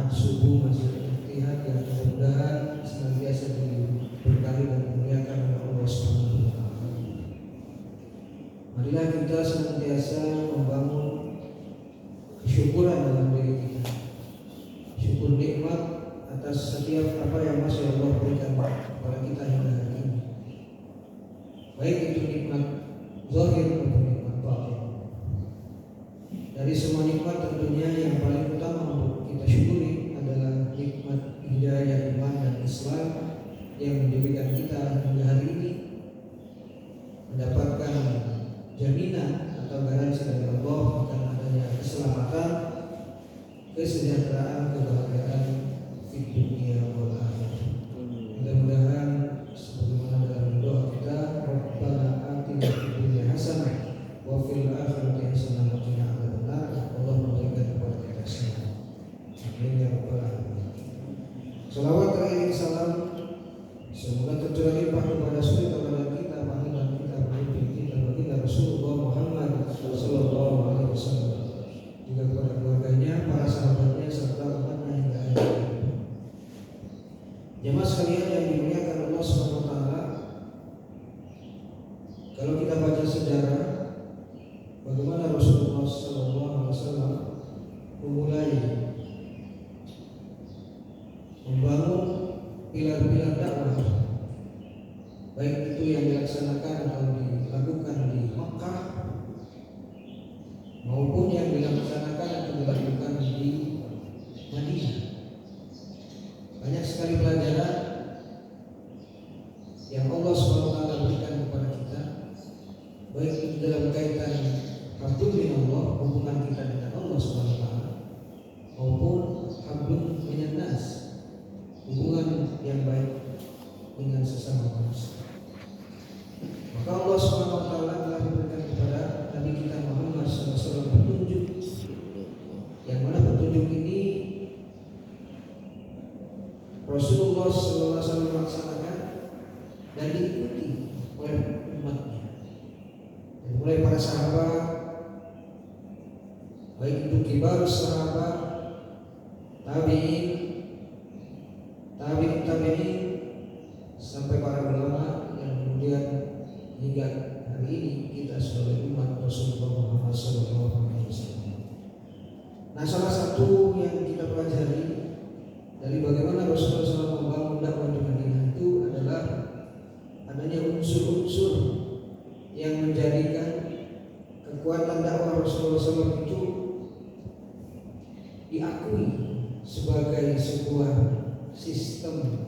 subuh masjid Ittihad yang mudah-mudahan senantiasa diberkahi dan dimuliakan oleh Allah Subhanahu wa taala. Marilah kita senantiasa membangun kesyukuran dalam diri kita. Syukur nikmat atas setiap apa yang masih Allah berikan kepada kita hingga hari ini. Baik itu nikmat zahir maupun nikmat batin. Dari semua nikmat tentunya yang paling utama untuk kita syukuri adalah nikmat hidayah iman dan Islam yang menjadikan kita hingga hari ini mendapatkan jaminan atau garansi dari Allah akan adanya keselamatan, kesejahteraan, kebahagiaan di dunia wal akhirah. Mudah-mudahan sebagaimana dalam doa kita, Rabbana atina fid dunya hasanah wa fil akhirati hasanah wa qina adzabannar. Allah memberikan kepada kita semua. Amin ya rabbal alamin. Salawat dan salam semoga tercurah limpah kepada suri tauladan kita, panutan kita, pemimpin kita, baginda Rasulullah Muhammad sallallahu alaihi wasallam, juga kepada keluarganya, para sahabatnya serta umatnya hingga akhir hayat. Jemaah sekalian yang dimuliakan Allah Subhanahu wa taala, kalau kita baca sejarah bagaimana Rasulullah sallallahu alaihi wasallam memulai membangun pilar-pilar dakwah, baik itu yang dilaksanakan atau dilakukan di Makkah maupun yang dilaksanakan atau dilakukan di Madinah. Banyak sekali pelajaran yang Allah SWT berikan kepada kita, baik itu dalam kaitan hablum minallah, hubungan kita dengan Allah SWT, maupun hablum minan nas, hubungan yang baik dengan sesama manusia. Maka Allah SWT telah memberikan kepada Nabi kita Muhammad SAW petunjuk, yang mana petunjuk ini Rasulullah SAW melaksanakan dan diikuti oleh umatnya, dari mulai para sahabat, baik itu kibar sahabat, tabi'in, tabi'in, sampai para ulama yang kemudian hingga hari ini kita sebagai umat Rasulullah Muhammad SAW. Nah, salah satu yang kita pelajari dari bagaimana Rasulullah SAW membangun dakwah di Madinah itu adalah adanya unsur-unsur yang menjadikan kekuatan dakwah Rasulullah SAW itu diakui sebagai sebuah sistem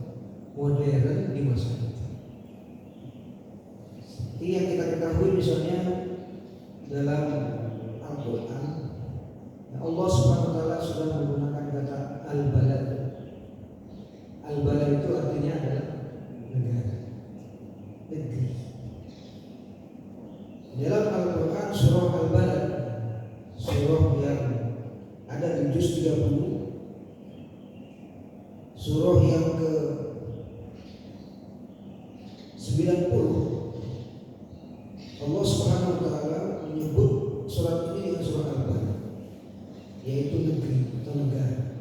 modern di masa itu. Seperti yang kita ketahui misalnya dalam Al-Quran, Allah Subhanahu wa taala sudah menggunakan kata al-balad. Al-balad itu artinya adalah negara, negeri. Dalam Al-Quran surah Al-Balad, surah yang ada di juz 30, surah yang ke 90, Allah Subhanahu wa taala menyebut surat ini dengan surah Al-Balad, yaitu negeri atau negara.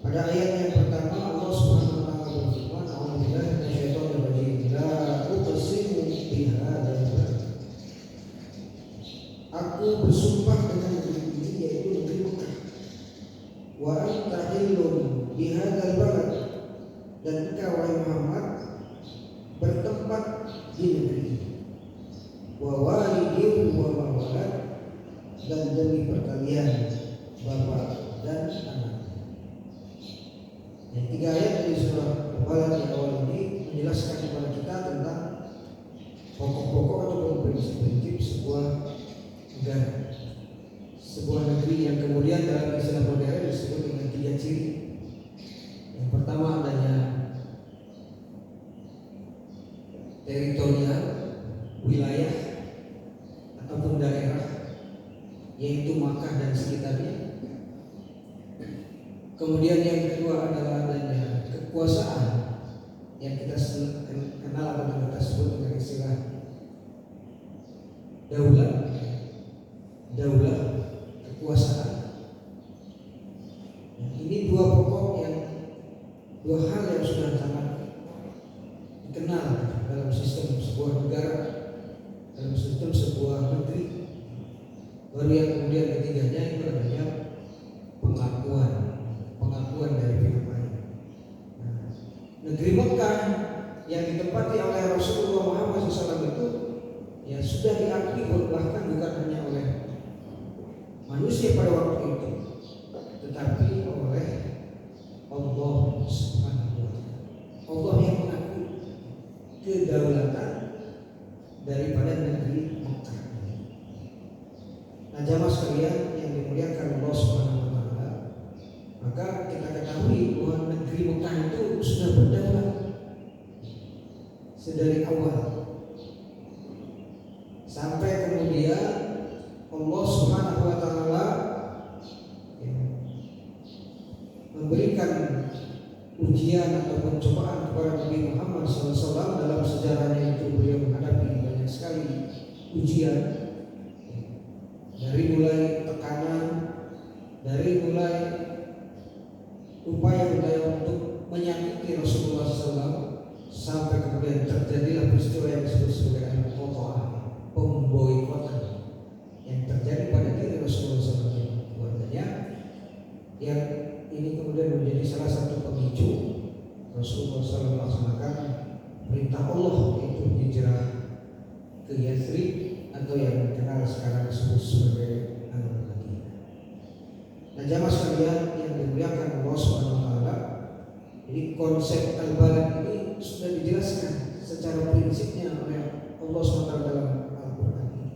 Pada ayat yang pertama Allah Subhanahu wa taala berfirman, "A'udzubillahi minasyaitonir rajim. La uqsimu bihadzal balad." Aku bersumpah dengan negeri ini, yaitu negeri Mekah. Wa anta hillun bihadzal balad, dan engkau wahai Muhammad bertempat di negeri ini. Wa walidin wa ma walad, dan demi perkalian bapak dan anak. Yang tiga ayat dari surah Al-Balad yang awal ini menjelaskan kepada kita tentang pokok-pokok atau prinsip-prinsip sebuah negara, sebuah negeri yang kemudian dalam istilah modern disebut dengan 3 ciri. Yang pertama adanya teritorial, wilayah ataupun daerah, yaitu Makkah dan sekitarnya. Kemudian yang kedua adalah adanya kekuasaan yang kita kenal atau kita sebut dengan istilah daulah, kekuasaan. Ini dua hal yang sudah sangat dikenal dalam sistem sebuah negara, dalam sistem sebuah negeri. Baru yang kemudian ketiganya itu adanya pengakuan dari pihak lain. Negeri Mekah yang ditempati oleh Rasulullah Muhammad SAW itu ya sudah diakui bahkan bukan hanya oleh manusia pada waktu itu, tetapi oleh Allah Subhanahu wa Ta'ala. Allah yang mengakui kedaulatan daripada negeri Mekah. Nah, jamaah sekalian yang dimuliakan Allah Subhanahu wa Ta'ala, maka kita ketahui bahwa negeri Mekah itu sudah berdaulat sedari awal, sampai kemudian Allah Subhanahu wa Ta'ala memberikan ujian atau pencobaan kepada Nabi Muhammad SAW. Dalam sejarahnya itu beliau menghadapi banyak sekali ujian, dari mulai tekanan, dari mulai upaya untuk menyakiti Rasulullah SAW, sampai kemudian terjadilah peristiwa yang disebut sebagai al-qata'ah, pemboikotan yang terjadi pada diri Rasulullah SAW dan keluarganya, yang ini kemudian menjadi salah satu pemicu Rasulullah SAW melaksanakan perintah Allah, yaitu hijrah ke Yathrib atau yang dikenal sekarang disebut sebagai Al-Madinah. Nah, jamaah sekalian yang dimuliakan Allah Subhanahu wa Ta'ala, jadi konsep al-balad ini sudah dijelaskan secara prinsipnya oleh Allah SWT dalam Al-Quran ini,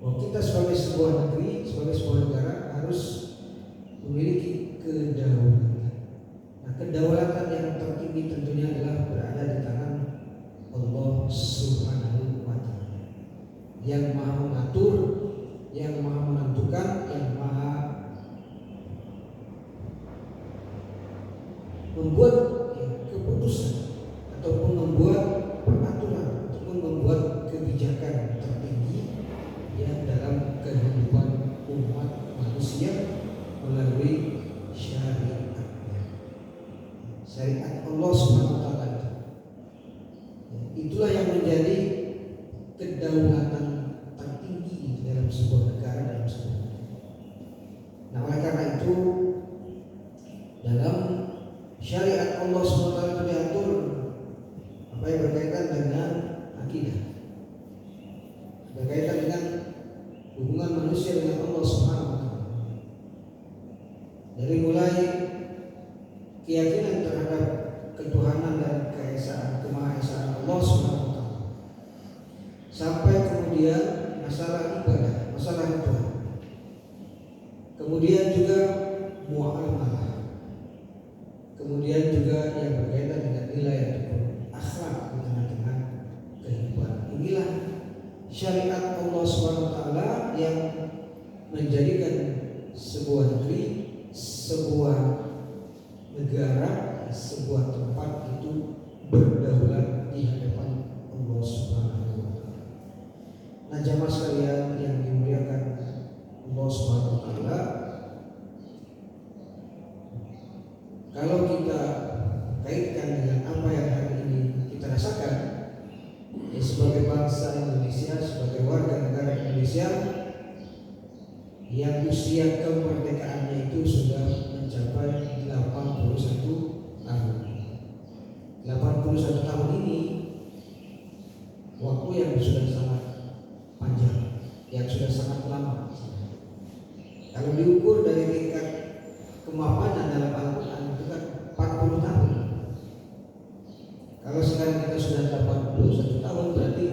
bahwa kita sebagai sebuah negeri, sebagai sebuah negara harus memiliki kedaulatan. Nah, kedaulatan yang tertinggi tentunya adalah berada di tangan Allah Subhanahu wa Ta'ala, yang maha mengatur, yang maha menentukan, yang maha membuat keputusan ataupun membuat peraturan ataupun membuat kebijakan tertinggi yang dalam kehidupan umat manusia melalui syariat Allah Subhanahu wa Ta'ala. Itulah yang menjadi kedaulatan tertinggi dalam sebuah negara, dalam sebuah negara. Nah, oleh karena itu dalam syariat Allah SWT itu diatur apa yang berkaitan dengan akidah, berkaitan dengan hubungan manusia dengan Allah Subhanahu wa Ta'ala, dari mulai keyakinan terhadap ketuhanan dan keesaan, kemahaesaan Allah Subhanahu wa Ta'ala, sampai kemudian masalah ibadah, masalah Tuhan, kemudian juga muamalah, kemudian juga yang berkaitan dengan nilai ataupun akhlak di tengah-tengah kehidupan. Inilah syariat Allah SWT yang menjadikan sebuah negeri, sebuah negara, sebuah tempat itu berdaulat di hadapan Allah Subhanahu wa Ta'ala. Nah, jamaah sekalian yang dimuliakan Allah Subhanahu wa Ta'ala, kalau kita kaitkan dengan apa yang hari ini kita rasakan ya, sebagai bangsa Indonesia, sebagai warga negara Indonesia yang usia kemerdekaannya itu sudah mencapai 81 tahun. 81 tahun ini waktu yang sudah sangat panjang, yang sudah sangat lama. Kalau diukur dari tingkat kemapanan dalam Al-Quran itu kan 40 tahun. Kalau sekarang kita sudah 81 tahun, berarti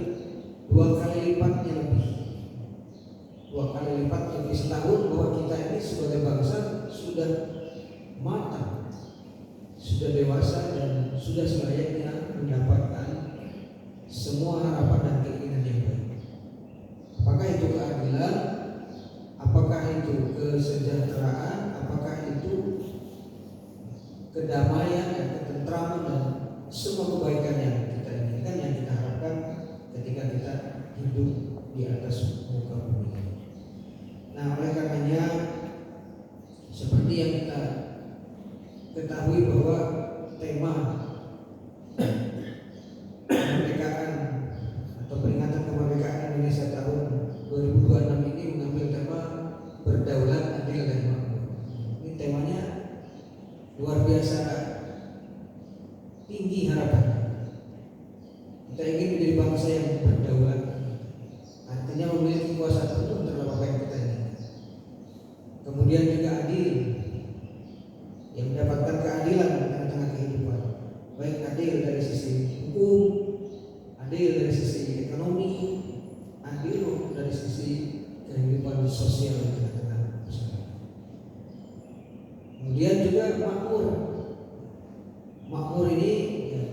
2 kali lipatnya lebih. 2 kali lipat lebih setahun, bahwa kita ini sebagai bangsa sudah matang, sudah dewasa, dan sudah selayaknya mendapatkan semua harapan dan keinginan yang baik. Apakah itu keadilan, apakah itu kesejahteraan, apakah itu kedamaian dan ketentraman dan semua kebaikan yang kita inginkan, yang kita harapkan ketika kita hidup di atas muka bumi. Nah, oleh karenanya seperti yang kita ketahui bahwa kedewasaan penuh terhadap apa yang kita inginkan. Kemudian juga adil, yang mendapatkan keadilan di tengah-tengah kehidupan, baik adil dari sisi hukum, adil dari sisi ekonomi, adil dari sisi kehidupan sosial di tengah-tengah masyarakat. Kemudian juga makmur. Makmur ini ya,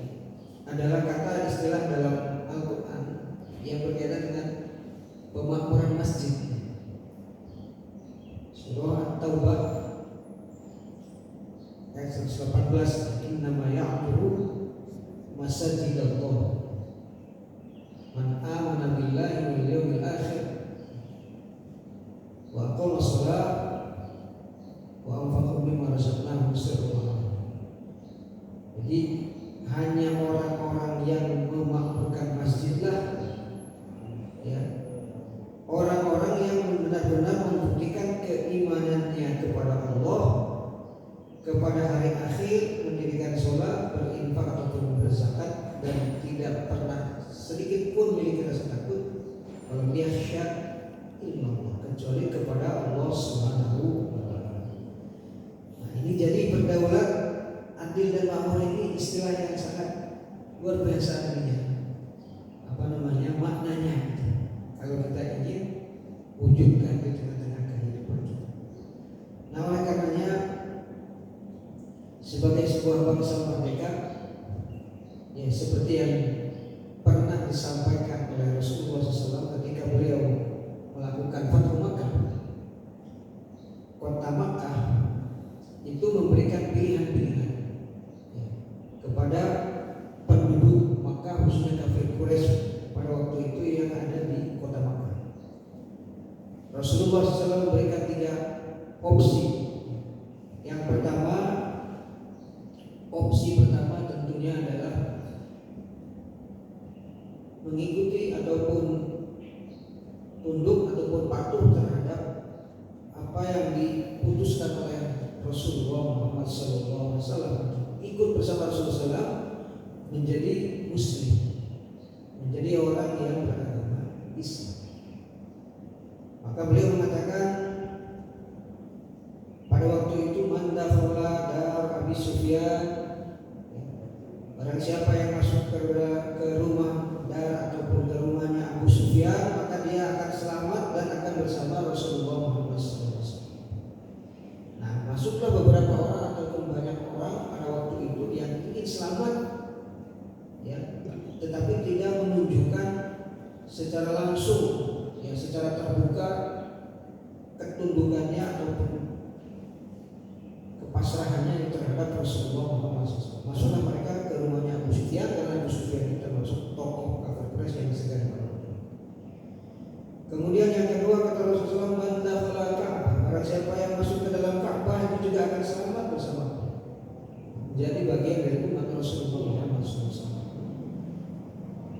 adalah kata istilah dalam Al-Quran yang berkaitan dengan pemakmuran masjid. Surah At-Taubah ayat 118, innama ya'muru masajidallah man amana billahi wal yawmil akhir wa aqama shalah wa anfaqa mimma razaqnahum sirran. Jadi hanya orang-orang yang memakmurkan masjidlah, ya, orang-orang yang benar-benar membuktikan keimanannya kepada Allah, kepada hari akhir, mendirikan sholat, berinfak ataupun berzakat, dan tidak pernah sedikit pun memiliki rasa takut kalau dia syak illallah, kecuali kepada Allah Subhanahu wa Ta'ala. Nah, ini jadi berdaulat, adil dan makmur ini istilah yang sangat luar biasa artinya. Maknanya kalau kita ingin wujudkan di tengah-tengah kehidupan kita. Nah, oleh karenanya sebagai sebuah bangsa merdeka, ya seperti yang pernah disampaikan oleh Rasulullah SAW ketika beliau melakukan Fathu Makkah, kota Makkah itu memberikan pilihan-pilihan kepada penduduk Makkah, khususnya kafir Quraisy pada waktu itu yang ada di kota Makkah. Rasulullah SAW memberikan 3 opsi. Yang pertama, opsi pertama tentunya adalah mengikuti ataupun tunduk ataupun patuh terhadap apa yang diputuskan oleh Rasulullah Muhammad SAW. Ikut bersama Rasulullah SAW menjadi Muslim, menjadi orang yang beragama Islam. Maka beliau mengatakan pada waktu itu, man dakhala dar Abi Sufyan, barang siapa yang masuk ke rumah dar ataupun ke rumahnya Abu Sufyan, maka dia akan selamat dan akan bersama Rasulullah Muhammad SAW. Nah, masuklah beberapa orang ataupun banyak orang pada waktu itu yang ingin selamat, ya, tetapi tidak menunjukkan secara langsung, ya, secara terbuka ketundukannya ataupun kepasrahannya terhadap Rasulullah Muhammad SAW. Masuklah mereka ke rumahnya Abu Sufyan, karena Abu Sufyan itu termasuk tokoh kafir Quraisy yang segan pada waktu itu. Kemudian yang kedua, kata Rasulullah, man dakhala Ka'bah, barang siapa yang masuk ke dalam Ka'bah itu juga akan selamat bersama, jadi bagian dari umat Rasulullah Muhammad SAW.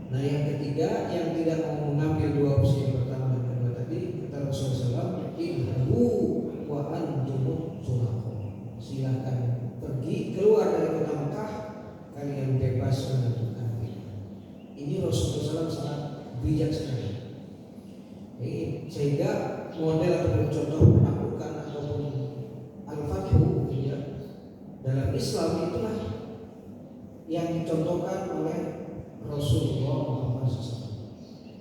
Nah, yang ketiga, yang tidak mau mengambil 2 opsi yang pertama dan kedua tadi, kata Rasulullah SAW, idhabu wa antum tulaqun, silakan pergi keluar dari kota Mekah, kalian bebas menentukan pilihan. Ini Rasulullah SAW sangat bijak sekali. Sehingga model ataupun contoh penaklukan ataupun al-fathu, ya, dalam Islam itulah yang dicontohkan oleh Rasulullah Muhammad SAW.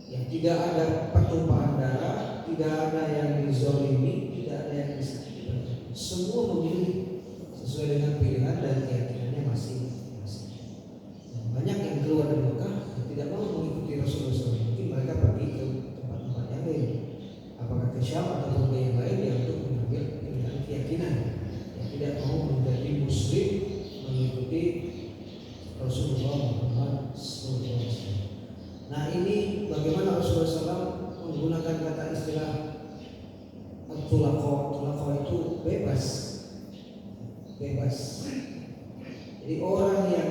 Yang tidak ada pertumpahan darah, tidak ada yang dizolimi, tidak ada yang disakiti. Semua memilih sesuai dengan pilihan dan keyakinannya masing-masing. Banyak yang keluar dari Mekah tidak mau mengikuti Rasulullah SAW. Mungkin mereka pergi ke tempat-tempat yang lain, apakah ke Syam atau ke yang lain, yang untuk mengambil pilihan keyakinan, yang tidak mau menjadi Muslim mengikuti Rasulullah Muhammad SAW. Nah, ini bagaimana Rasulullah SAW menggunakan kata istilah tulaqo. Tulaqo itu bebas. Jadi orang yang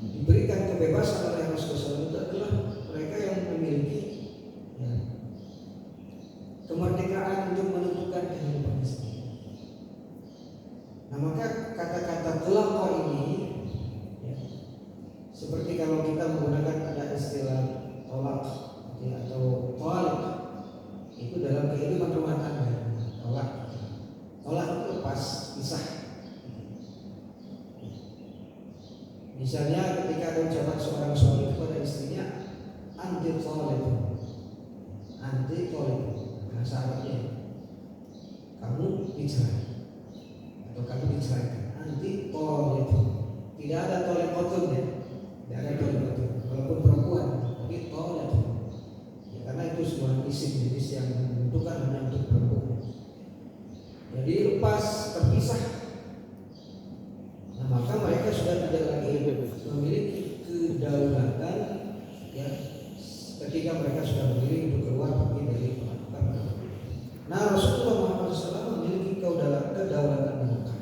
diberikan kebebasan oleh Rasulullah SAW itu adalah mereka yang memiliki, ya, kemerdekaan untuk menentukan kehidupan sendiri. Nah, maka kata-kata tulaqo ini, ya, seperti kalau kita menggunakan ada istilah tolak, ya, atau tolak, Misalnya ketika ada ucapan seorang suami kepada istrinya, anti tolib, bahasa Arabnya, kamu dicerai atau kamu diceraikan, anti tolib. Tidak ada tolib ya, tidak ada tolib walaupun perempuan, tapi tolib. Ya, karena itu sebuah isim jenis yang menentukan hanya untuk perempuan. Jadi lepas terpisah, nah maka mereka sudah tidak lagi memiliki kedaulatan ya, ketika mereka sudah memilih untuk keluar pergi dari Mekah. Nah Rasulullah Muhammad SAW memiliki kedaulatan Mekah.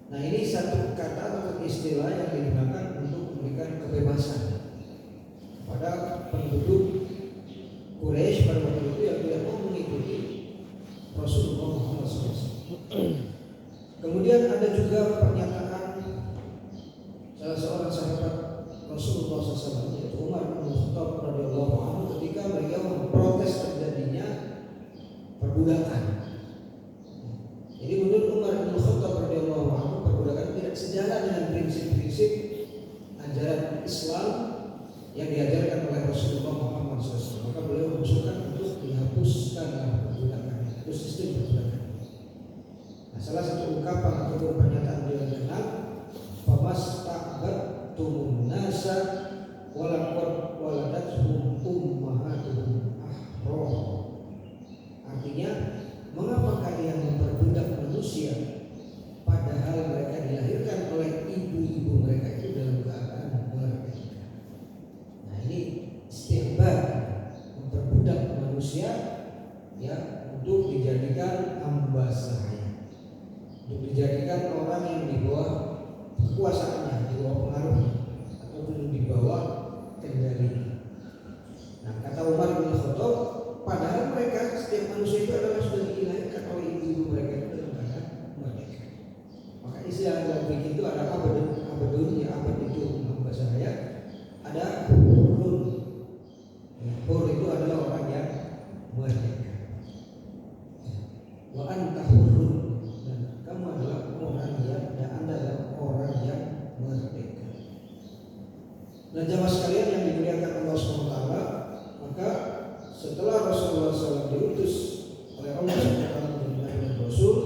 Nah ini satu kata atau istilah yang digunakan untuk memberikan kebebasan pada penduduk Quraisy pada waktu itu yang tidak mau mengikuti Rasulullah Muhammad SAW. Kemudian ada juga pernyataan salah seorang sahabat Rasulullah SAW, yaitu Umar bin Khattab radhiyallahu anhu, ketika beliau memprotes terjadinya perbudakan. Jadi menurut Umar bin Khattab radhiyallahu anhu, perbudakan tidak sejalan dengan prinsip-prinsip ajaran Islam yang diajarkan oleh Rasulullah Muhammad SAW. Maka beliau mengusulkan untuk dihapuskan perbudakan, itu sistem perbudakan. Nah, salah satu ungkapan atau pernyataan beliau dikenal, famasta'badtumun nasa walaqad waladathum ummahatuhum ahra. Artinya, mengapa kalian memperbudak manusia padahal mereka dilahirkan oleh ibu-ibu mereka itu dalam keadaan merdeka. Nah ini istighbar, memperbudak manusia ya untuk dijadikan hamba sahaya, untuk dijadikan orang yang di bawah kekuasaannya, di bawah pengaruhnya, ataupun di bawah kendalinya. Nah kata Umar bin Khattab, padahal mereka setiap manusia itu adalah sudah dilahirkan oleh ibu-ibu mereka itu dalam keadaan merdeka. Maka istilah dalam fikih itu ada abadun, ya abad itu hamba sahaya, ada hurun. Hur itu adalah orang yang merdeka. Wa anta hurun, dan kamu adalah orang yang, dan anda adalah orang yang merdeka. Dan jamaah sekalian yang dimuliakan Allah SWT, maka setelah Rasulullah SAW diutus oleh Allah SWT menjadi Rasul,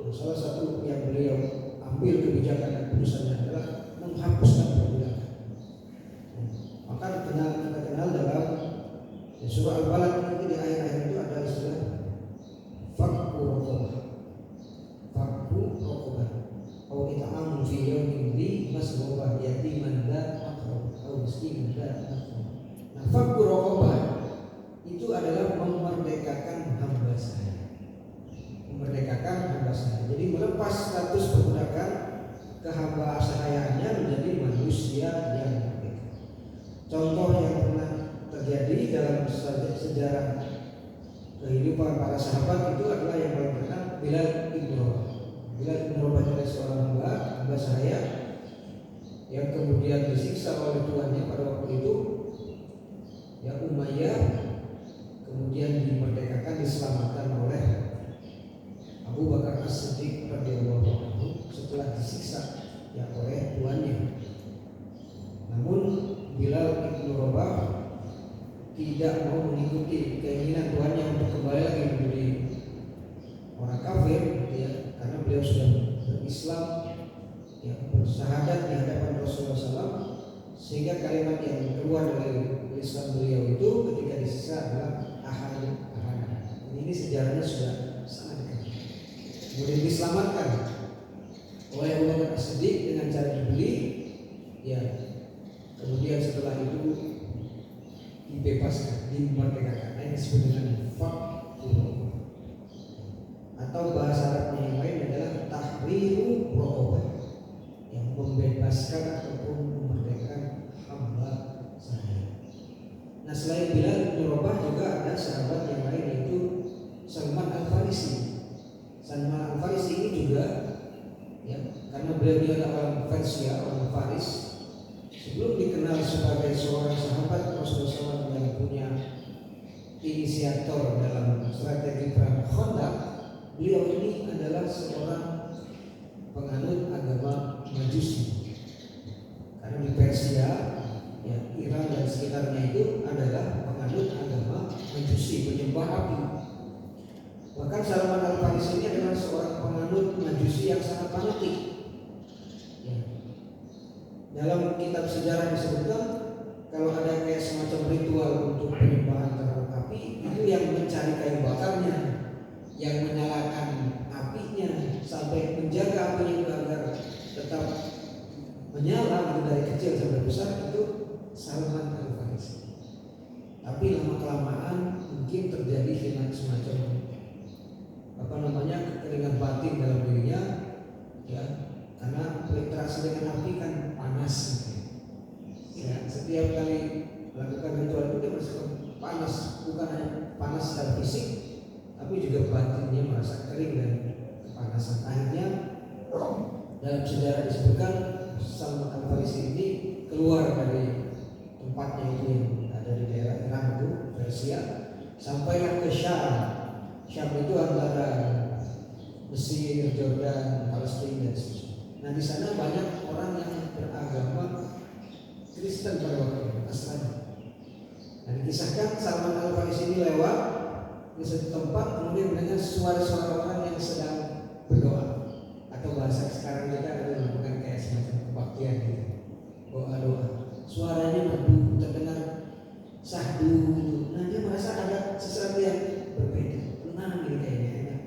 salah satu yang beliau ambil kebijakan dan keputusannya adalah menghapuskan perbudakan. Maka kita kenal dalam surah Al-Balad nanti di ayat-ayat itu ada istilah fakku raqabah atau it'amun fi yawmin dhi masghubah yatiman dha aqrab atau miskinan dha aqrab. Nah, fakku raqabah itu adalah memerdekakan hamba sahaya. Memerdekakan hamba sahaya. Jadi melepas status perbudakan ke hamba sahayaannya menjadi manusia yang merdeka. Contoh yang pernah terjadi dalam sejarah kehidupan para sahabat itu adalah yang paling terkenal Bilal ibn Rabah. Bilal ibn Rabah adalah seorang hamba sahaya yang kemudian disiksa oleh tuannya pada waktu itu, ya Umayyah, kemudian dimerdekakan, diselamatkan oleh Abu Bakar As-Siddiq radhiyallahu anhu setelah disiksa ya oleh tuannya. Namun Bilal ibn Rabah tidak mau mengikuti keinginan tuannya untuk kembali lagi menjadi orang kafir, ya, karena beliau sudah berislam, ya, bersyahadat di hadapan Rasulullah SAW, sehingga kalimat yang keluar dari lisan beliau itu ketika disiksa adalah ahad. Ini sejarahnya sudah sangat dekat. Kemudian diselamatkan oleh Abu Bakar As-Siddiq dengan cara dibeli, ya. Kemudian setelah itu dibebaskan, dimerdekakan. Ini disebut dengan fakku, atau bahasa Arabnya yang lain adalah tahriru raqabah, yang membebaskan ataupun memerdekakan hamba sahaya. Nah selain Bilal bin Rabah juga ada sahabat yang lain, yaitu Salman Al-Farisi. Salman Al-Farisi ini juga, ya, karena beliau adalah orang Persia, orang Faris. Sebelum dikenal sebagai seorang sahabat Rasulullah SAW yang punya inisiator dalam strategi perang Khandaq, beliau ini adalah seorang penganut agama Majusi. karena di Persia, ya, Iran dan sekitarnya itu adalah penganut agama Majusi, penyembah api. Bahkan Salman Al-Farisi ini adalah seorang penganut Majusi yang sangat fanatik. Ya. Dalam kitab sejarah disebutkan kalau ada kayak semacam ritual untuk penyembahan terhadap api, itu yang mencari kayu bakarnya, yang menyalakan apinya sampai menjaga apinya itu agar tetap menyala dari kecil sampai besar, itu Salman Al-Farisi. Tapi lama kelamaan mungkin terjadi semacam kekeringan batin dalam dirinya, ya, karena berinteraksi dengan api kan panas, ya, setiap kali melakukan ritual itu dia merasa panas, bukan hanya panas secara fisik, tapi juga batinnya merasa kering dan kepanasan. Akhirnya dalam sejarah disebutkan Salman Al-Farisi ini keluar dari tempatnya itu yang ada di daerah Iran itu, Persia, sampailah ke Syam. Syam itu antara Mesir, Jordan, Palestina dan sebagainya. Nah di sana banyak orang yang beragama Kristen pada waktu itu, Nasrani. Dan dikisahkan Salman Al-Farisi ini lewat di satu tempat, kemudian mendengar suara-suara orang yang sedang berdoa, atau bahasa sekarang kita ada melakukan kayak semacam kebaktian gitu, doa-doa. Suaranya merdu, terdengar sahdu gitu. Nah dia merasa ada sesuatu yang berbeda, tenang gitu kayaknya enak.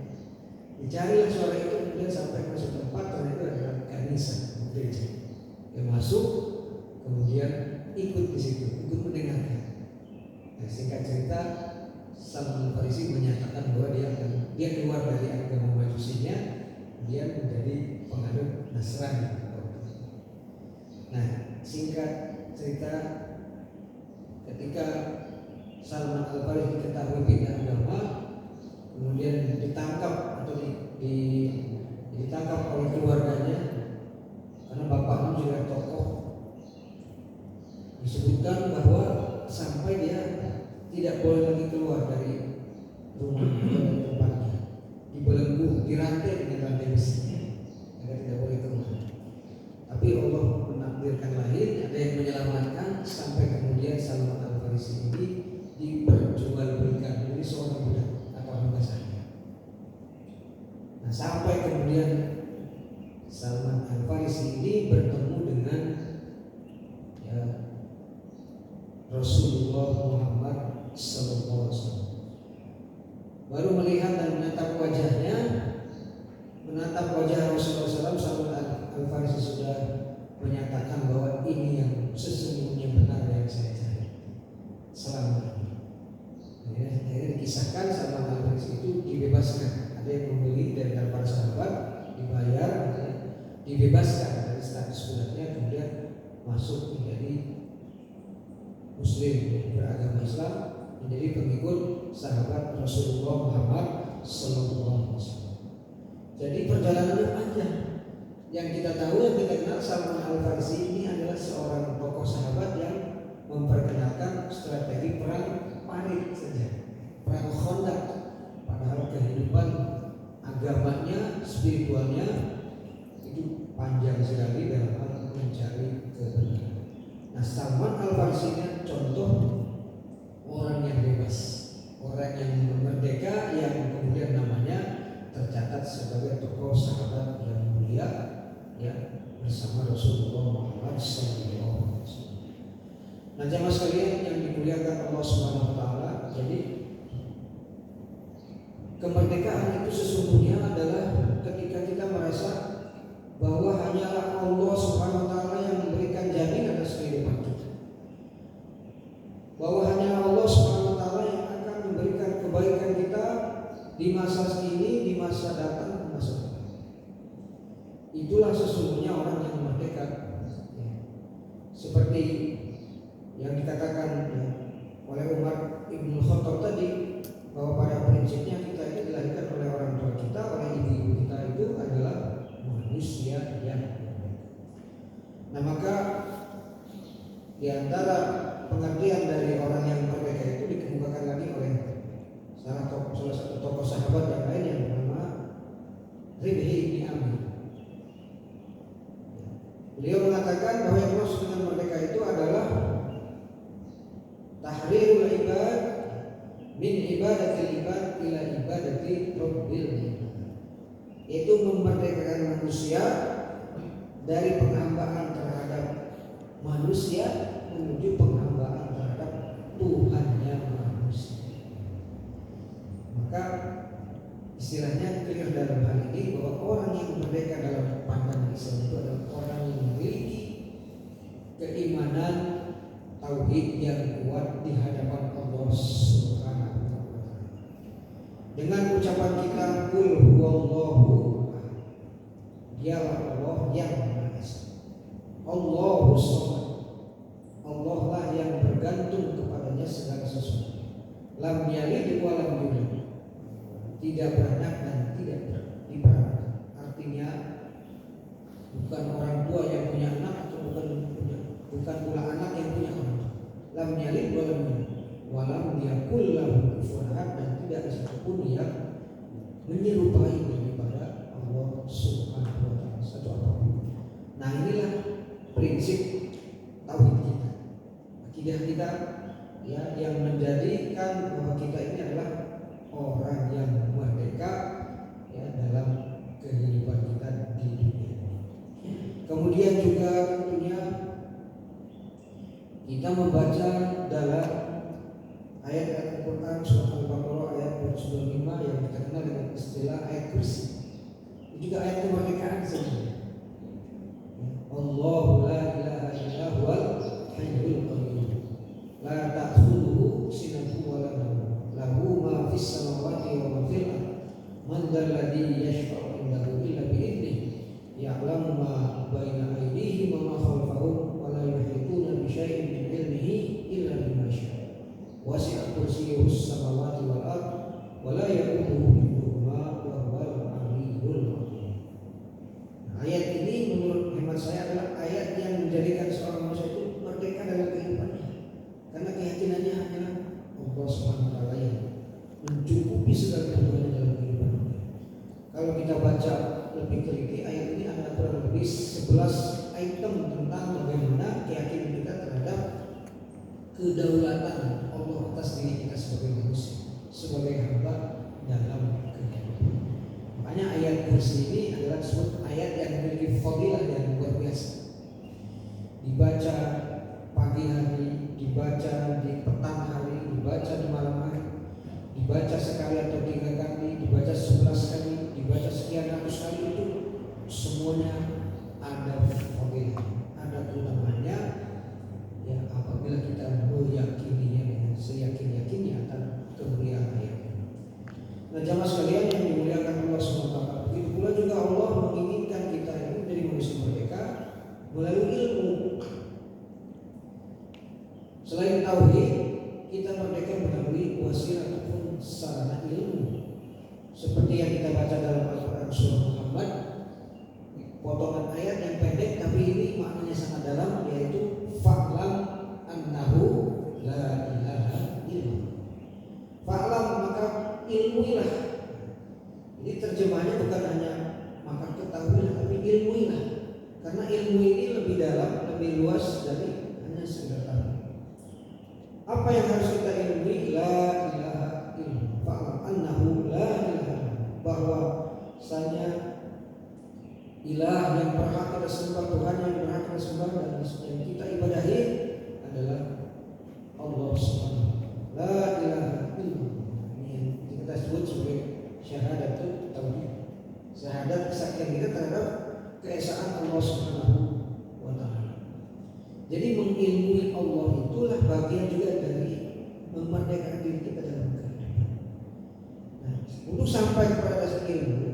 Dicarilah suara itu, kemudian sampai masuk tempat, ternyata adalah kanisa, gereja. Dia masuk, kemudian ikut di situ, ikut mendengarkan. Nah, singkat cerita, Salman Al-Farisi menyatakan bahwa dia keluar dari agama Majusinya, dia menjadi penganut Nasrani. Nah, singkat cerita, ketika Salman Al-Farisi diketahui pindah agama, kemudian ditangkap atau ditangkap oleh keluarganya, karena bapaknya juga tokoh. Disebutkan bahwa sampai dia tidak boleh lagi keluar dari rumah dan tempatnya, dibelenggu, dirantai dengan rantai besi agar tidak boleh keluar. Tapi Allah menakdirkan lain, ada yang menyelamatkan, sampai kemudian Salman Al-Farisi ini diperjualbelikan menjadi seorang budak atau hamba sahaya. Nah, sampai kemudian Salman Al-Farisi ini bertemu dengan, ya, Rasulullah Muhammad Sallallahu Alaihi Wasallam. Baru melihat dan menatap wajahnya, menatap wajah Rasulullah SAW, Salman Al-Farisi sudah menyatakan bahwa ini yang sesungguhnya benar yang saya cari selama ini. Akhirnya dikisahkan Salman Al-Farisi itu dibebaskan. Ada yang membeli dari para sahabat, dibayar, dibebaskan dari status budaknya, kemudian masuk menjadi Muslim, beragama Islam, menjadi pengikut sahabat Rasulullah Muhammad Sallallahu Alaihi Wasallam. Jadi perjalanannya panjang. Yang kita tahu, yang kita kenal, Salman Al-Farisi ini adalah seorang tokoh sahabat yang memperkenalkan strategi perang parit saja, perang Khandaq. Padahal kehidupan agamanya, spiritualnya itu panjang sekali dalam hal mencari kebenaran. Nah, Salman Al-Farisi ini contoh orang yang bebas, orang yang merdeka, yang kemudian namanya tercatat sebagai tokoh sahabat yang mulia, ya, bersama Rasulullah Muhammad SAW. Nah, jamaah sekalian yang dimuliakan Allah Subhanahu Wa Taala, jadi kemerdekaan itu sesungguhnya adalah ketika kita merasa bahwa hanyalah Allah Subhanahu Wa Taala yang memberikan jaminan atas kehidupan kita, bahwa hanyalah Allah Subhanahu Wa Taala yang akan memberikan kebaikan kita di masa kini, di masa datang, di masa depan. Itulah sesungguhnya orang yang merdeka, ya. Seperti yang dikatakan, ya, oleh Umar Ibn Khattab tadi, bahwa pada prinsipnya kita ini dilahirkan oleh orang tua kita, oleh ibu-ibu kita itu adalah manusia yang merdeka. Nah, maka di antara pengertian dari orang yang merdeka itu dikemukakan lagi oleh salah satu tokoh sahabat yang lain yang bernama Ribhi bin Amir. Beliau mengatakan bahwa yang maksud dengan ibadatil ibad ila ibadati rabbil ibad, yaitu memerdekakan manusia dari penghambaan terhadap manusia menuju penghambaan terhadap Tuhannya manusia. Maka istilahnya clear dalam hal ini bahwa orang yang merdeka dalam pandangan Islam itu adalah orang yang memiliki keimanan tauhid yang kuat di hadapan Allah Subhanahu wa taala. Dengan ucapan kita qul huwallahu ahad, dialah Allah yang Maha Esa. Allahu Samad, Allah lah yang bergantung kepadanya segala sesuatu. Lam yalid wa lam yulad, tidak beranak dan tidak diperanakkan. Artinya bukan orang tua yang punya anak atau bukan pula anak yang punya orang. Lam yalid wa lam yulad wa lam yakul lahu kufuwan ahad, dan tidak ada satupun yang menyerupai daripada Allah Subhanahu wa taala satu apapun. Nah, inilah prinsip tauhid kita, akidah kita, ya, yang menjadikan bahwa kita ini adalah orang yang merdeka, ya, dalam kehidupan kita di dunia ini. Kemudian juga tentunya kita membaca dalam ayat Al-Quran surat Al-Baqarah ayat 25 yang kita kenal dengan istilah ayat kursi. Itu juga ayat kemerdekaan saja. Allahu la ilaha illa huwal hayyul qayyum la ta'khudhuhu sinatun wa la nawm lahu ma fis samawati wa ma fil ardh man dzal ladzi yashfa'u indahu illa bi idnihi ya'lamu ma baina aydihim wa ma khalfahum wa la yuhituna bi syai'in min ilmihi illa bima syaa wasi'a kursiyyuhu samawati wal ardh wa la ya'uduhu hifdhuhuma wa huwal 'aliyyul 'azim. Ayat ini menurut hemat saya adalah ayat yang menjadikan seorang manusia itu merdeka dalam kehidupannya, karena keyakinannya hanyalah Allah Subhanahu wa taala yang mencukupi segala kebutuhannya dalam kehidupannya. Kalau kita baca lebih teliti ayat ini ada kurang lebih 11 item tentang bagaimana keyakinan kita terhadap kedaulatan Allah atas diri kita sebagai manusia, sebagai hamba dalam kehidupan. Makanya ayat kursi ini adalah disebut ayat yang memiliki fadilah yang luar biasa. Dibaca pagi hari, dibaca di petang hari, dibaca di malam hari, dibaca sekali atau 3 kali, dibaca 11 kali, dibaca sekian ratus kali, itu semuanya ada fadilah, ada keutamaannya. Ya, apabila kita meyakininya dengan seyakin-yakinnya akan kemuliaan ayat. Nah, jamaah sekalian yang dimuliakan Allah SWT, begitu pula juga Allah menginginkan kita ini menjadi manusia merdeka melalui ilmu. Selain tauhid, kita merdeka melalui wasilah ataupun sarana ilmu. Seperti yang kita baca dalam Al-Quran surah Muhammad, potongan ayat yang pendek tapi ini maknanya sangat dalam, yaitu fa'lam annahu la ilaha illallah. Fa'lam, maka ilmuilah. Ini terjemahnya bukan hanya maka ketahuilah, tapi ilmuilah. Karena ilmu ini lebih dalam, lebih luas dari hanya sekedar tahu. Apa yang harus kita ilmui? La ilaha illallah. Fa'lam annahu la ilaha, bahwa saya ilah yang berhak kita sembah, Tuhan yang berhak kita sembah dan yang kita ibadahi adalah Allah Subhanahu wa taala. La ilaha illallah. Kita sebut sebagai syahadat tauhid, syahadat kesaksian kita terhadap keesaan Allah Subhanahu wa taala. Jadi mengilmui Allah itulah bagian juga dari memerdekakan diri kita dalam kehidupan. Nah, untuk sampai kepada dasar ilmu,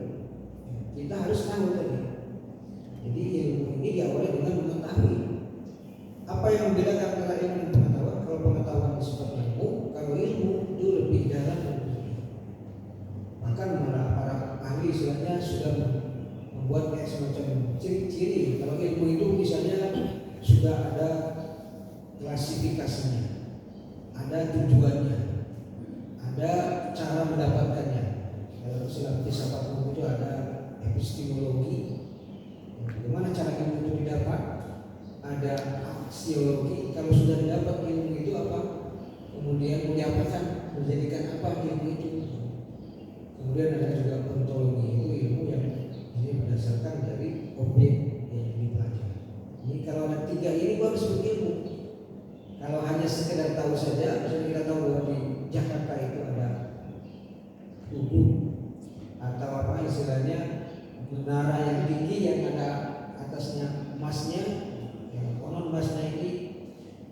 kita harus tahu tadi. Jadi ilmu ini diawali dengan mengetahui. Apa yang membedakan antara ilmu dan pengetahuan? Kalau pengetahuan disebut ilmu, kalau ilmu itu lebih dalam. Bahkan para ahli istilahnya sudah membuat kayak semacam ciri-ciri. Kalau ilmu itu misalnya sudah ada klasifikasinya, ada tujuannya, ada cara mendapatkannya. Dalam istilah filsafat ilmu itu ada epistemologi, bagaimana cara ilmu itu didapat, ada aksiologi. Kalau sudah didapat ilmu itu apa? Kemudian mau diapakan? menjadikan apa ilmu itu. Kemudian ada juga ontologi, itu ilmu yang ini berdasarkan dari objek yang dipelajari. Ini kalau ada tiga ini baru disebut ilmu. Kalau hanya sekedar tahu saja, misalnya kita tahu bahwa di Jakarta itu ada tubuh atau apa istilahnya menara yang tinggi yang ada atasnya emasnya, yang konon emasnya ini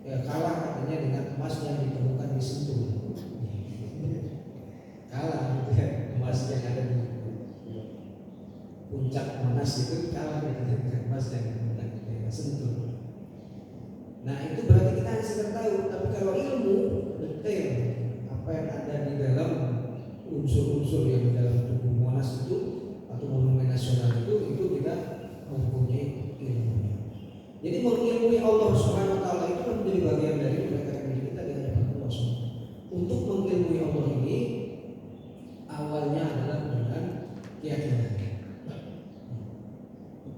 ya kalah katanya dengan emas yang ditemukan di Sentul. Kalah gitu ya, emas yang ada di puncak Monas itu kalah dengan emas yang ditemukan di daerah Sentul. Nah itu berarti kita hanya sekedar tahu, tapi kalau ilmu detail apa yang ada di dalam unsur-unsur yang di dalam tubuh Monas itu atau monumen nasional itu kita mempunyai ilmunya. Jadi mengilmui Allah Subhanahu Wa Taala itu menjadi bagian dari pendekatan diri kita di hadapan Allah Subhanahu. Untuk mengilmui Allah ini awalnya adalah dengan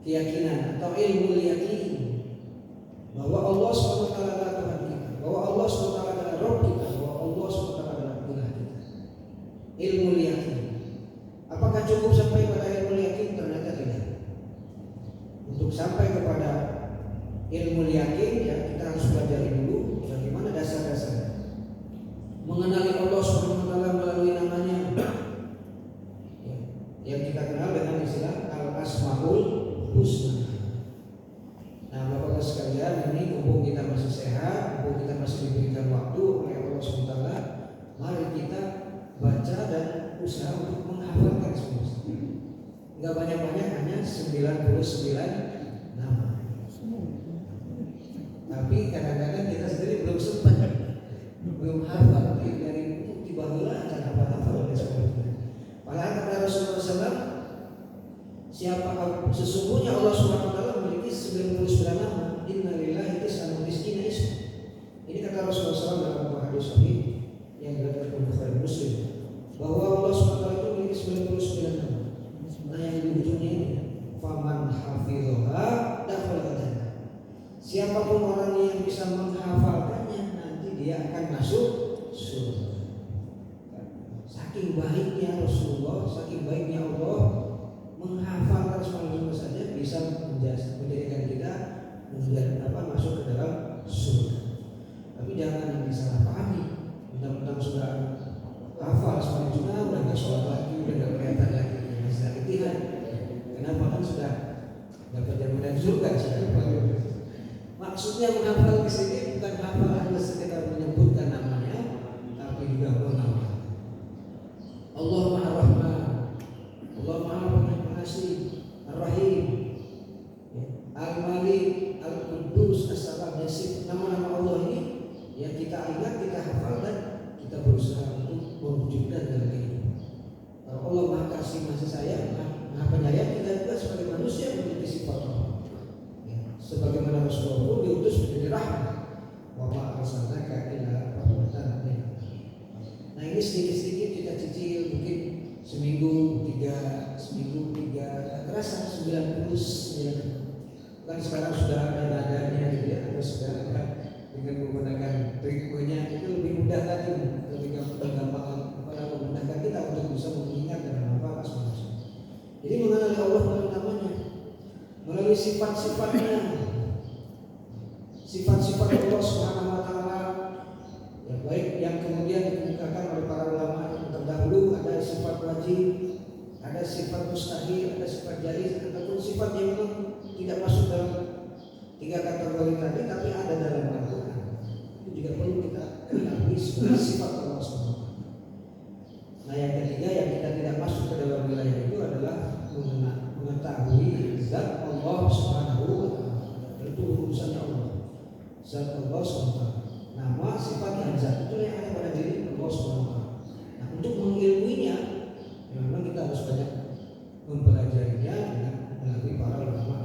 keyakinan atau ilmu yakin bahwa Allah SWT adalah Tuhan kita, bahwa Allah SWT adalah Rabb kita, bahwa Allah SWT adalah Tuhan kita. Ilmu yakin. Apakah cukup sampai pada ilmu yakin? Ternyata tidak. Untuk sampai kepada ilmu yakin ya kita harus pelajari dulu bagaimana dasar-dasarnya. Mengenali Allah SWT melalui namanya ya, yang kita kenal dengan istilah Al-Asmaul Husna. Nah Bapak-Bapak sekalian, ini mumpung kita masih sehat, mumpung kita masih diberikan waktu oleh Allah SWT, mari kita baca dan usaha untuk menghafalkan semua. Enggak banyak-banyak, hanya 99 nama. Tapi kadang-kadang kita sendiri belum sempat, belum hafal dari bukti bahula akan hafal-hafal oleh sebagainya. Padahal kata Rasulullah SAW, sesungguhnya Allah SWT memiliki 99 nama. Innalillahi tis'an wa tis'ina isma. Ini kata Rasulullah SAW dalam hadis sahih yang diriwayatkan oleh Bukhari Muslim, bahwa Allah SWT itu memiliki 99 nama. Nah yang di ujungnya ini, faman hafidhaha dakhala jannah. Siapapun orang yang bisa menghafalkannya nanti dia akan masuk surga. Saking baiknya Rasulullah, saking baiknya Allah menghafalkan semua saja bisa menjadikan kita masuk ke dalam surga. Tapi jangan yang disalahpahami. Mentang-mentang sudah hafal semua juga udah nggak sholat lagi, udah nggak kelihatan lagi, masih latihan. Kenapa kan sudah dapat jaminan surga sudah. Maksudnya menghafal di sini bukan hafal hanya sekedar menyebutkan namanya, tapi juga mengenal. Allah Maha Rahman, Allah Maha Pengasih, Ar-Rahim, Al-Malik, Al-Qudus, As-Salam, Yasif. Nama-nama Allah ini yang kita ingat, kita hafal dan kita berusaha untuk mewujudkan dalam kehidupan. Kalau Allah Maha Kasih, Maha Sayang, Maha Penyayang, kita juga sebagai manusia memiliki sifat Allah. Sebagaimana Rasulullah pun diutus menjadi rahmat. Wa ma arsalnaka illa rahmatan lil alamin. Nah ini sedikit-sedikit kita cicil, mungkin seminggu 3, tak terasa 99. Kan sekarang sudah ada nadanya gitu ya, atau sudah ada dengan menggunakan ritmenya itu lebih mudah lagi, lebih gampang memudahkan kita untuk bisa mengingat dan menghafal asma. Jadi mengenali Allah melalui namanya, melalui sifat-sifatnya, sifat-sifat Allah Subhanahu Wa Taala yang baik yang kemudian dikemukakan oleh para ulama yang terdahulu. Ada sifat wajib, ada sifat mustahil, ada sifat jaiz, ataupun sifat yang memang tidak masuk dalam 3 kategori tadi, tapi ada dalam Al-Quran. Itu juga perlu kita ketahui sebagai sifat Allah Subhanahu Wa Taala. Nah yang ketiga yang kita tidak masuk ke dalam wilayah itu adalah mengetahui zat Allah Subhanahu Wa Taala. Itu urusannya Allah. Zat Allah Subhanahu Wa Taala. Nama, sifat dan zat itu yang ada pada diri Allah Subhanahu Wa Taala. Nah untuk mengilmuinya, memang kita harus banyak mempelajarinya dengan melalui para ulama.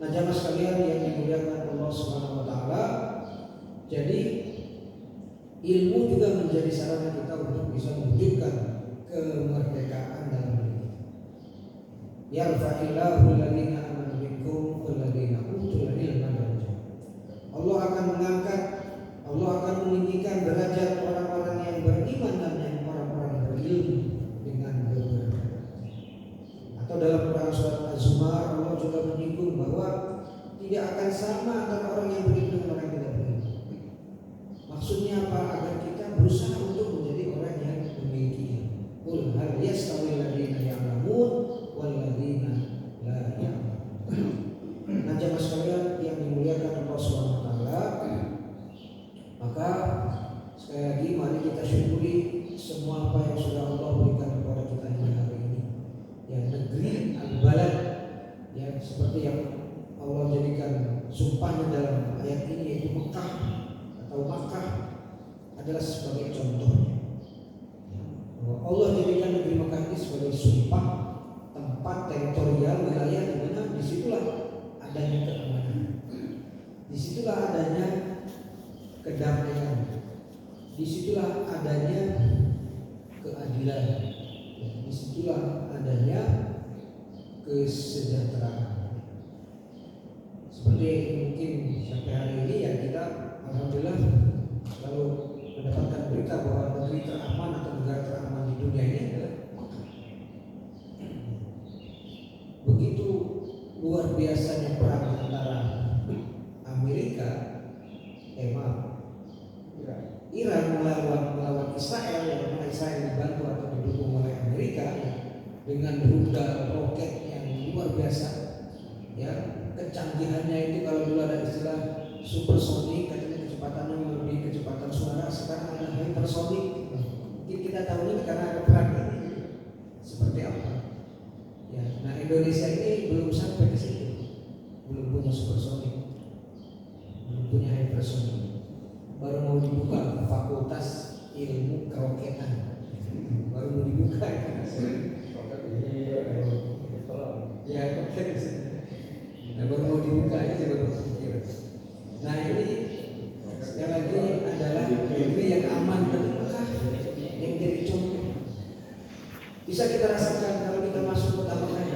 Nah jamaah sekalian yang dimuliakan Allah Subhanahu Wa Taala, jadi ilmu juga menjadi sarana kita untuk bisa mewujudkan kemerdekaan dalam diri. Yarfa'illahu alladziina aamanu minkum walladziina utul ilma darajat. Allah akan mengangkat, Allah akan meninggikan derajat orang-orang yang yang beriman dan yang orang-orang berilmu dengan benar. Atau dalam Quran surat Az-Zumar Allah juga menyinggung bahwa tidak akan sama antara orang yang beriman dengan orang yang tidak beriman. Maksudnya apa? Agar kita berusaha untuk menjadi orang yang memiliki ilmu. Qul hal yastawil ladzina ya'lamun wal ladzina la ya'lamun. Nah, jemaah sekalian yang dimuliakan Allah Subhanahu wa taala, maka sekali lagi mari kita syukuri semua apa yang sudah Allah berikan kepada kita hari ini. Ya, negeri al-balad, ya, seperti yang Allah jadikan sumpahnya dalam ayat ini, yaitu Mekah atau Makkah adalah sebagai contohnya. Allah jadikan negeri Mekah ini sebagai sumpah tempat teritorial wilayah di mana disitulah adanya keamanan, disitulah adanya kedamaian, disitulah adanya keadilan, disitulah adanya kesejahteraan. Seperti mungkin sampai hari ini ya kita alhamdulillah selalu mendapatkan berita bahwa negeri teraman atau negara teraman di dunia ini adalah Mekah. Begitu luar biasanya perang antara Amerika, Iran melawan Israel, yang mana Israel dibantu atau didukung oleh Amerika dengan rudal roket yang luar biasa. Ya, kecanggihannya itu kalau dulu ada istilah supersonik, katanya kecepatannya melebihi kecepatan suara, sekarang ada hypersonik. Mungkin kita tahu ini karena ada perang ini. Seperti apa? Ya, nah Indonesia ini belum sampai ke situ, belum punya supersonik, belum punya hypersonik. Baru mau dibuka fakultas ilmu keroketan, baru mau dibuka ya, nah, baru mau dibuka aja baru berpikir. Nah ini sekali lagi adalah negeri yang aman dan Mekah yang jadi contoh. Bisa kita rasakan kalau kita masuk kota Mekah.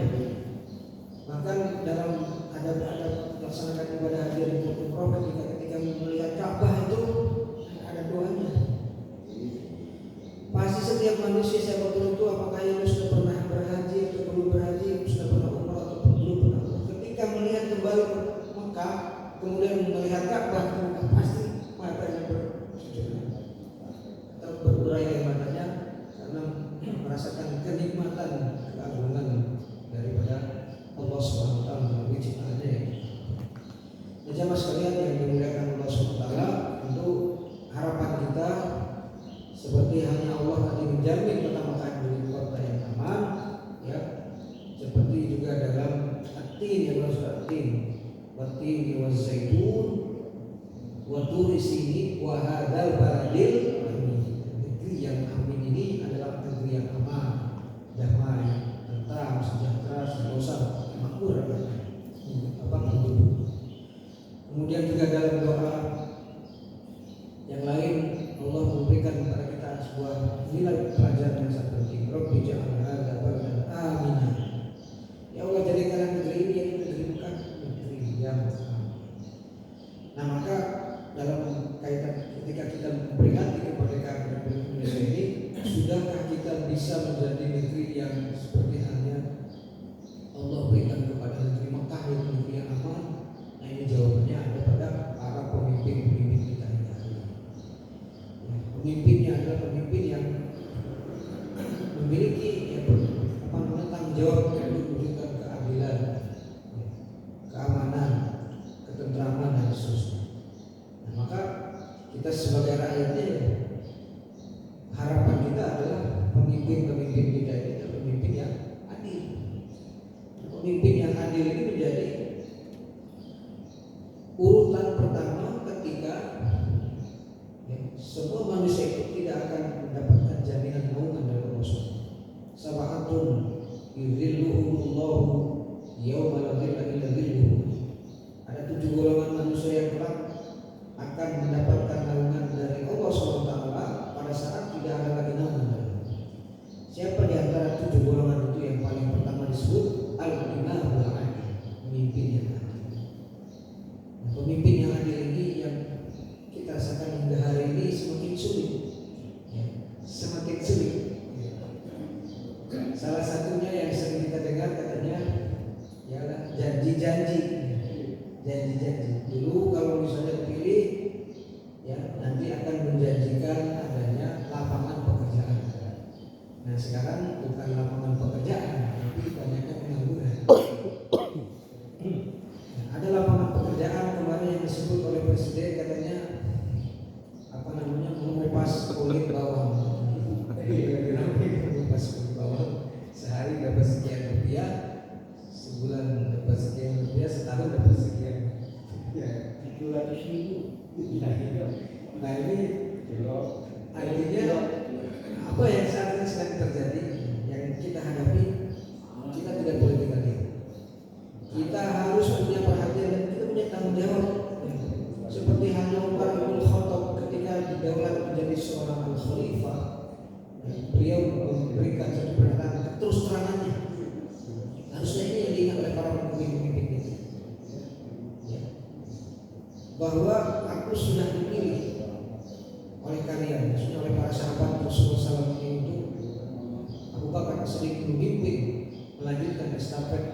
Bahkan dalam ada melaksanakan ibadah haji dan umroh, ketika melihat Ka'bah itu ada doanya. Pasti setiap manusia siapapun itu, apakah yang sudah pernah berhaji atau belum berhaji, sudah pernah umroh atau belum pernah umroh, ketika melihat kembali ke Mekah, kemudian melihat Ka'bah, pasti matanya bersujud atau berurai air matanya karena merasakan kenikmatan keagungan daripada Allah Subhanahu wa taala melalui ciptaannya. Nah, jemaah sekalian yang dimuliakan Allah Subhanahu wa taala, tentu harapan kita seperti hanya Allah tadi menjamin kota Mekah menjadi kota yang aman, ya. Seperti juga dalam at-tin yang Allah at-tin, wat-tini waz-zaitun, wa turi sini wa hadzal baladil amin. Negeri yang amin ini adalah negeri yang aman, damai, tentram, sejahtera, sentosa, makmur, Kemudian juga dalam doa yang lain Allah memberikan kepada kita sebuah nilai pelajaran yang sangat penting. Rabbi ja'al hadza baladan aminan. Ya Allah, jadikan negeri ini yang negeri Mekah negeri yang aman. Nah, maka dalam kaitan ketika kita memperingati kemerdekaan Republik Indonesia ini, sudahkah kita bisa menjadi negeri yang seperti halnya Allah berikan kepada negeri Mekah yang negeri yang aman? Nah, ini jawabannya ada pada para pemimpin-pemimpin kita ini. Pemimpinnya adalah pemimpin yang memiliki tanggung jawab untuk mewujudkan keadilan, keamanan, ketentraman dan seterusnya. Nah, maka kita sebagai rakyatnya, harapan kita adalah pemimpin-pemimpin kita ini pemimpin yang adil. Pemimpin yang adil ini menjadi urutan pertama ketika semua manusia itu tidak akan mendapatkan jaminan naungan dari Allah SWT. janji-janji. Dulu kalau misalnya dipilih, ya nanti akan menjanjikan adanya lapangan pekerjaan. Nah sekarang bukan lapangan pekerjaan, tapi banyaknya pengangguran. Nah, ada lapangan pekerjaan kemarin yang disebut oleh Presiden, katanya apa namanya, mengupas kulit bawang. Mengupas kulit bawang, sehari dapat sekian rupiah, sebulan dapat sekian rupiah, setahun dapat sekian. Ya, 700.000. Nah ini artinya apa yang saat ini sedang terjadi, yang kita hadapi, kita tidak boleh tinggal diam. Kita harus punya perhatian dan kita punya tanggung jawab. Seperti halnya Umar bin Khattab ketika didaulat menjadi seorang khalifah, beliau memberikan satu pernyataan terus terangannya. Harusnya ini yang diingat oleh para pemimpin kita, ya, bahwa aku sudah dipilih oleh kalian, maksudnya oleh para sahabat Rasulullah SAW ini, untuk Abu Bakar As-Siddiq memimpin melanjutkan estafet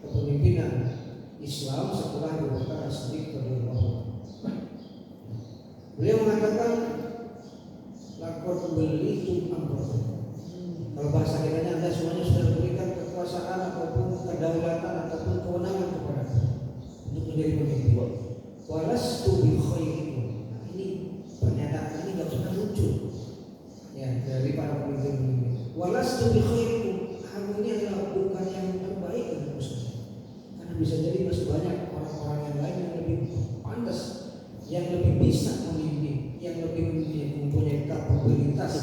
kepemimpinan Islam setelah Abu Bakar As-Siddiq radhiyallahu anhu. Beliau mengatakan laqad belitum amrakum. Kalau bahasa kitanya, Anda semuanya sudah diberikan kekuasaan ataupun kedaulatan ataupun kewenangan kepada untuk menjadi pemimpin. Walastu bi khairikum. Nah, ini pernyataan ini enggak pernah muncul ya dari para pemimpin. Walastu bi khairikum. Kamu ini adalah bukan yang terbaik untuk Muslim. Karena bisa jadi masih banyak orang-orang yang lain yang lebih pantas, yang lebih bisa memimpin, yang lebih mempunyai kapabilitas,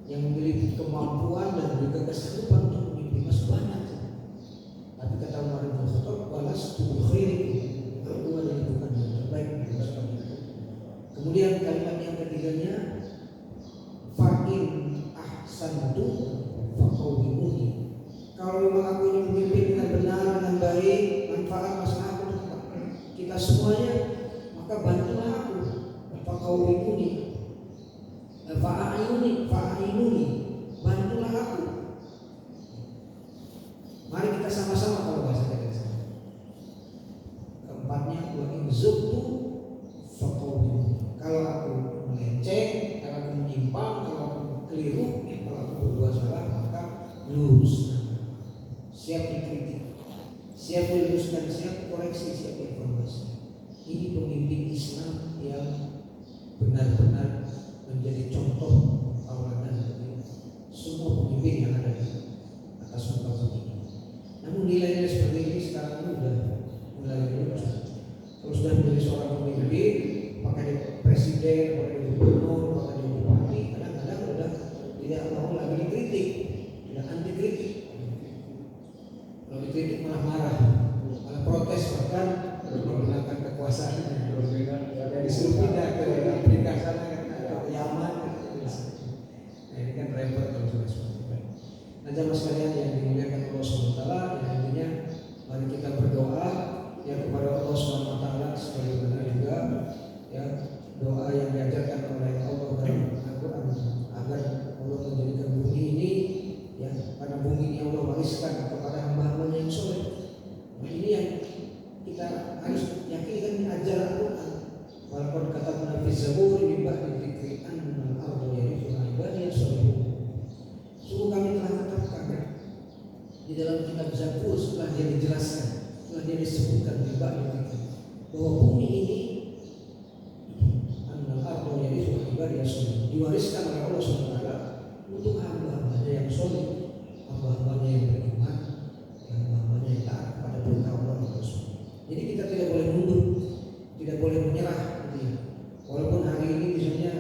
yang memiliki kemampuan dan juga kesanggupan untuk memimpin, masih banyak. Tapi kata Umar bin Khattab, walastu bi khairikum. Aku adalah bukan yang terbaik. Kemudian kalimat yang ketiganya, fa'in ahsantu faqawwimuni. Kalau memang aku ini memimpin dengan benar, dengan baik, manfaat masalah aku untuk kita semuanya, maka bantulah aku. Faqawwimuni, fa'inuni, bantulah aku. Mari kita sama-sama, kalau bahasa kita sama. Keempatnya, wa in zubtu faqawwimuni. Kalau aku melenceng, kalau aku menyimpang, kalau aku keliru, kalau aku berbuat salah, maka lurus. Siap dikritik, siap diluruskan, siap koreksi, siap informasi. Ini pemimpin Islam yang benar-benar menjadi contoh tauladan bagi semua pemimpin yang ada di atas muka bumi ini. Namun nilai-nilai seperti ini sekarang ini sudah mulai muncul. Kalau sudah menjadi seorang pemimpin, maka dia presiden, maka dia gubernur, maka dia bupati, kadang-kadang sudah tidak mau lagi dikritik, tidak anti kritik. Kalau dikritik malah marah, malah protes, bahkan menggunakan kekuasaan. Disuruh pindah ke Afrika sana, ke Yaman. Nah, ini kan repot kalau sudah seperti itu. Nah, jamaah sekalian yang dimuliakan Allah SWT, yang intinya mari kita berdoa ya kepada Allah SWT sebagaimana juga ya doa yang diajarkan oleh Allah dalam Al-Quran, agar Allah menjadikan bumi ini ya, karena bumi ini Allah wariskan kepada hamba-hambanya yang soleh. Nah, ini yang kita harus yakini, kan ajaran Al-Quran. Walaupun kata Nabi Zabur di ba'di dzikri annal ardu yarithuha ibadiyas shalihun. Sungguh kami telah tetapkan di dalam kitab Zabur, setelah dia dijelaskan, setelah dia disebutkan di ba'di dzikri, bahwa bumi ini annal ardu yarithuha ibadiyas shalihun, diwariskan oleh Allah SWT untuk hamba-hambanya yang soleh, hamba-hambanya yang beriman, hamba-hambanya yang taat kepada perintah Allah dan Rasul. Jadi kita tidak boleh mundur, tidak boleh menyerah. Walaupun hari ini misalnya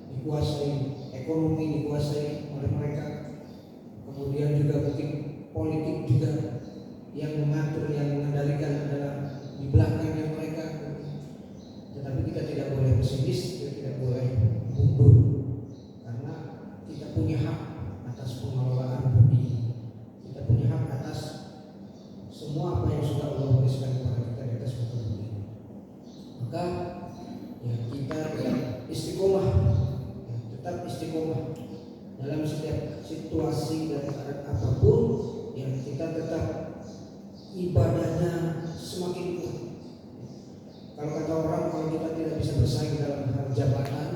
dikuasai ekonomi, dikuasai oleh mereka, kemudian juga mungkin politik juga yang mengatur, yang mengendalikan adalah di belakangnya mereka. Tetapi kita tidak boleh pesimis, kita tidak boleh mundur, karena kita punya hak atas pengelolaan bumi, kita punya hak atas semua apa yang sudah Allah berikan kepada kita di atas muka bumi. Maka ya, kita istiqomah, ya, tetap istiqomah dalam setiap situasi dan keadaan apapun, yang kita tetap ibadahnya semakin kuat. Kalau kata orang, kalau kita tidak bisa bersaing dalam hal jabatan,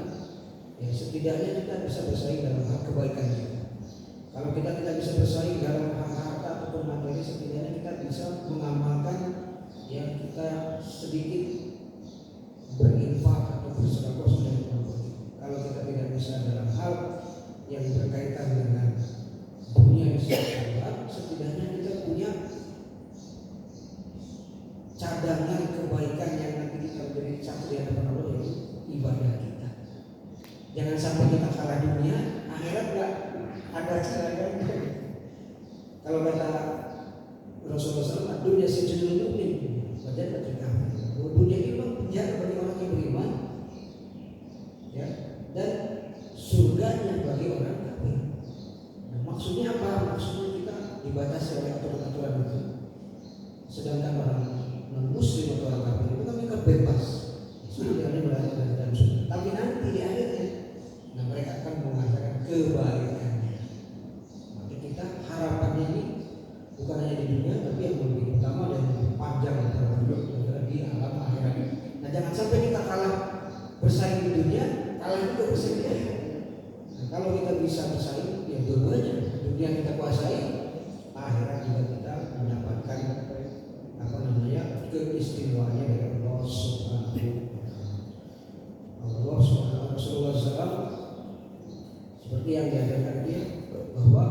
ya setidaknya kita bisa bersaing dalam hal kebaikan kita. Kalau kita tidak bisa bersaing dalam hal harta ataupun materi, setidaknya kita bisa mengamalkan yang kita sedikit berinfak atau bersedekah sudah mampu. Kalau kita tidak bisa dalam hal yang berkaitan dengan dunia yang sangat, setidaknya kita punya cadangan kebaikan yang nanti kita menjadi saksi di hadapan Allah, yaitu ibadah kita. Jangan sampai kita kalah dunia, akhirat enggak ada cadangannya. Kalau kata Rasulullah SAW, dunia sejujurnya mukmin, wajah terjadi. Dunia itu memang penjara bagi orang yang beriman, ya, dan surganya bagi orang kafir. Nah, maksudnya apa? Maksudnya kita dibatasi oleh aturan-aturan itu. Sedangkan orang non-muslim atau orang kafir itu kan mereka bebas, sudah tidak berada dari dalam surga. Tapi nanti di akhirnya, nah mereka akan mengatakan kebalikannya. Maka kita harapannya ini bukan hanya di dunia, tapi yang lebih utama dan lebih panjang adalah di alam akhirat. Nah jangan sampai kita kalah bersaing di dunia, kalah juga bersaing di akhirat. Nah, kalau kita bisa bersaing, ya dua-duanya, dunia kita kuasai, akhirat juga kita mendapatkan keistimewaannya dari Allah Subhanahu wa Ta'ala. Allah Subhanahu wa Ta'ala seperti yang diajarkan dia, bahwa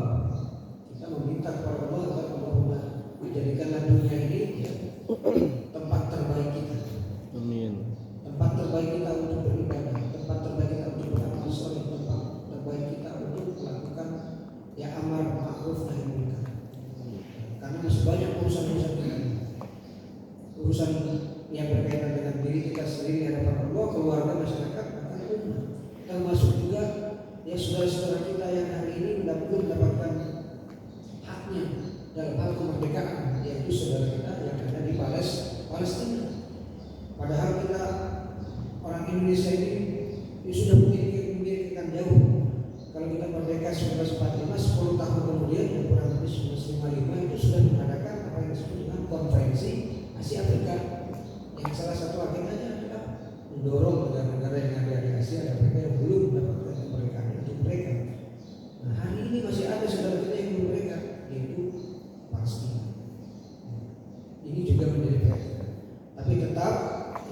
kita meminta kepada Allah agar Allah menjadikanlah dunia ini ya, tempat terbaik kita. Amin. Tempat terbaik kita untuk beribadah, tempat terbaik kita untuk beramal soleh, tempat terbaik kita untuk melakukan ya amar ma'ruf nahi munkar. Karena masih banyak urusan-urusan kita, urusan yang berkaitan dengan diri kita sendiri di hadapan Allah, keluarga, masyarakat, bahkan umat, termasuk juga ya saudara-saudara kita yang hari ini belum mendapatkan haknya dalam hal kemerdekaan, yaitu saudara kita yang ada di Palestina. Padahal kita orang Indonesia ini sudah memikirkan jauh. Kalau kita merdeka 1945, 10 tahun kemudian, yang kurang lebih 1955 itu sudah mengadakan apa yang disebut dengan konferensi Asia Afrika, yang salah satu agendanya adalah mendorong negara-negara yang ada di Asia dan Afrika yang belum mendapatkan kemerdekaan untuk mereka. Nah hari ini masih ada saudara kita yang belum merdeka, yaitu Palestina. Ini juga menjadi perhatian. Tapi tetap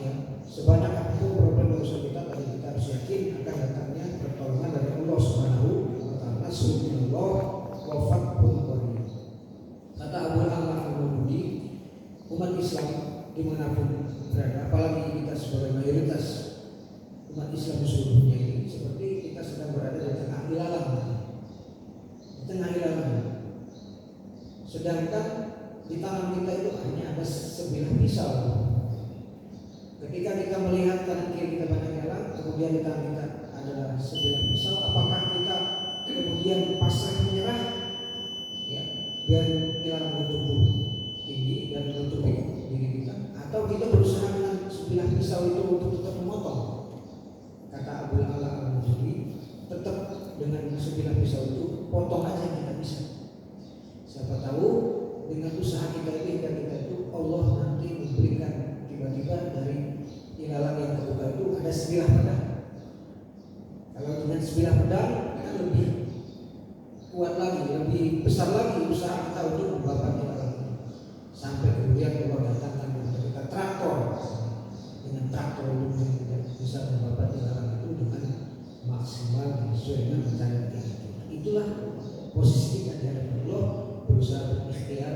ya, sebanyak apapun problem urusan kita, tapi kita harus yakin akan datangnya pertolongan dari Allah Subhanahu wa Ta'ala. Subhanallah wa fathul qarib. Kata Abu Ala al-Mawdudi, umat Islam dimanapun berada, apalagi kita sebagai mayoritas umat Islam di seluruh dunia ini, seperti kita sedang berada di tengah ilalang, sedangkan di tangan kita itu hanya ada sebilah pisau. Ketika kita melihat kanan kiri kita banyak ilalang, kemudian di tangan kita adalah sebilah pisau, apakah kita kemudian pasrah menyerah ya, biar ilalang bertumbuh tinggi dan menutupi diri kita, atau kita berusaha dengan sebilah pisau itu untuk tetap memotong? Kata Abu Ala al-Mawdudi, tetap dengan sebilah pisau itu potong aja yang kita bisa. Siapa tahu dengan usaha kita ini dan kita itu, Allah nanti memberikan tiba-tiba dari ilalang yang terbuka itu ada sebilah pedang. Kalau dengan sebilah pedang kita lebih kuat lagi, lebih besar lagi usaha kita untuk membabat ilalang. Sampai kemudian Allah datangkan kepada kita traktor, dengan traktor itu bisa membabat ilalang itu dengan maksimal sesuai dengan rencana kita. Itulah posisi kita di hadapan Allah, berusaha berikhtiar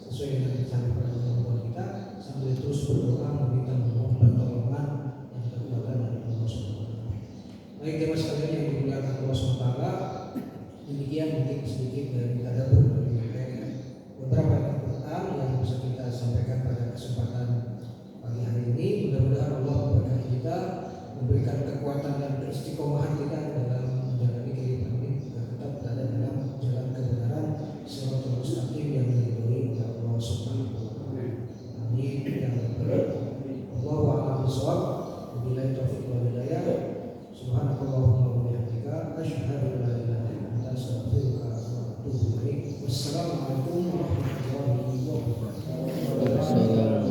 sesuai dengan rencana Allah kita, sambil terus berdoa meminta mohon pertolongan dan kekuatan dari Allah SWT. Baik jemaah sekalian yang dimuliakan Allah SWT, demikian mungkin sedikit dari tadabbur dari beberapa Al-Quran yang bisa kita sampaikan pada kesempatan pagi hari ini. Mudah-mudahan Allah memberkahi kita, memberikan kekuatan dan keistiqomahan kita dalam menjalani kehidupan ini, agar tetap berada dalam jalan kebenaran siratal mustaqim yang diridhoi oleh Allah Subhanahu wa Ta'ala. Amin ya rabbal alamin. Wallahu a'lam bishawab. Wabillahi taufiq wal hidayah. Subhanakallahumma wa bihamdika asyhadu an la ilaha illa anta astaghfiruka wa atubu ilaik. atubu ilaik. Wassalamualaikum warahmatullahi wabarakatuh. Waalaikumsalam.